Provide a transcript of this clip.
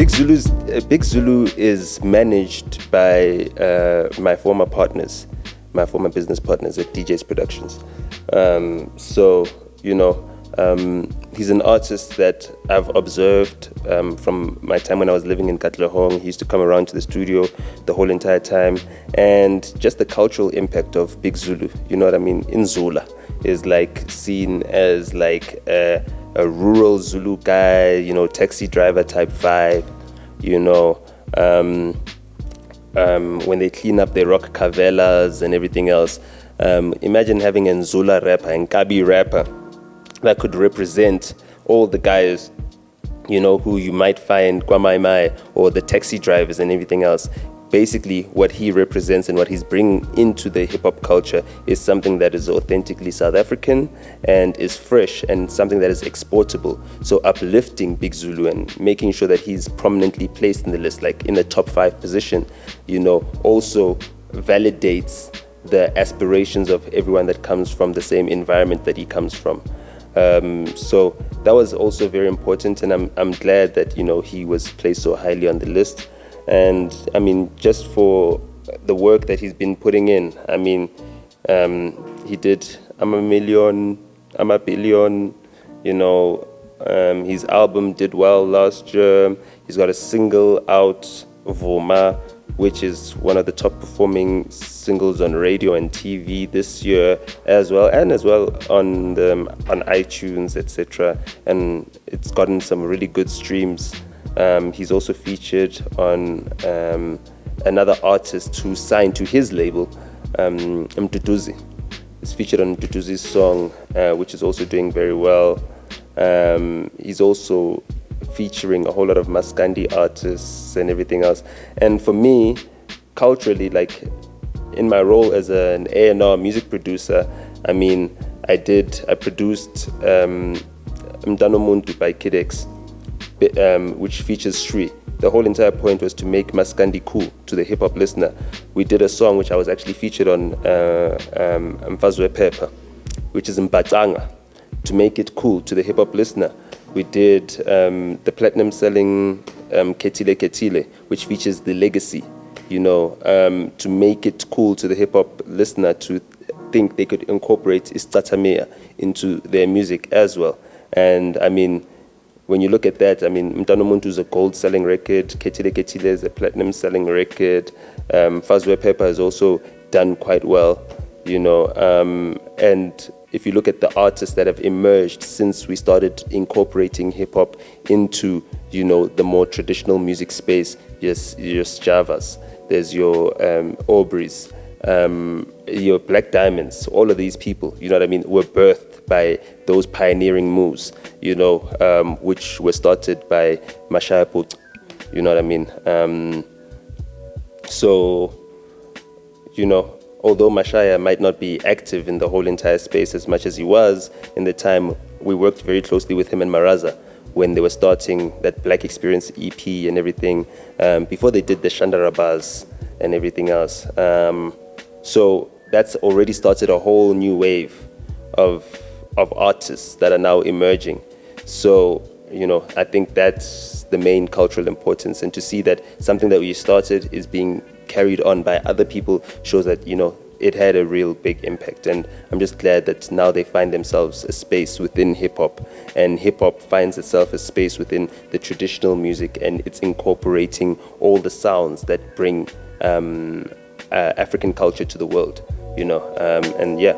Big Zulu is managed by my former partners, my former business partners at DJ's Productions. So, he's an artist that I've observed from my time when I was living in Katlehong. He used to come around to the studio the whole entire time, and just the cultural impact of Big Zulu, you know what I mean, in Zula, is like seen as like a rural Zulu guy, taxi driver type vibe, when they clean up, they rock cavelas and everything else. Imagine having a Nzula rapper and Kabi rapper that could represent all the guys, who you might find Kwamaimai or the taxi drivers and everything else. Basically, what he represents and what he's bringing into the hip-hop culture is something that is authentically South African and is fresh and something that is exportable. So uplifting Big Zulu and making sure that he's prominently placed in the list, like in the top 5 position, also validates the aspirations of everyone that comes from the same environment that he comes from. So that was also very important, and I'm glad that he was placed so highly on the list. And I mean, just for the work that he's been putting in, I mean, he did I'm a Million, I'm a Billion, his album did well last year. He's got a single out, Voma, which is one of the top performing singles on radio and TV this year as well on iTunes, etc. And it's gotten some really good streams. He's also featured on another artist who signed to his label, Mtutuzi. He's featured on Mtutuzi's song, which is also doing very well. He's also featuring a whole lot of Maskandi artists and everything else. And for me, culturally, like in my role as an A&R music producer, I mean, I produced Mdano Muntu by Kid X, which features Shri. The whole entire point was to make Maskandi cool to the hip-hop listener. We did a song which I was actually featured on Mfazwe Pepper, which is Mbatanga, to make it cool to the hip-hop listener. We did the platinum-selling Ketile Ketile, which features The Legacy, to make it cool to the hip-hop listener to think they could incorporate Istatamea into their music as well. And I mean, when you look at that, I mean, Mtano Muntu is a gold-selling record, Ketile Ketile is a platinum-selling record, Fazwe Pepper has also done quite well, and if you look at the artists that have emerged since we started incorporating hip-hop into, the more traditional music space, yes, your Javas, there's your Aubreys, your Black Diamonds, all of these people, were birthed by those pioneering moves, which were started by Mashaya Put, so, although Mashaya might not be active in the whole entire space as much as he was in the time, we worked very closely with him and Maraza when they were starting that Black Experience EP and everything, before they did the Shandarabas and everything else. So that's already started a whole new wave of artists that are now emerging. So, I think that's the main cultural importance, and to see that something that we started is being carried on by other people shows that, it had a real big impact. And I'm just glad that now they find themselves a space within hip-hop, and hip-hop finds itself a space within the traditional music, and it's incorporating all the sounds that bring African culture to the world, and yeah.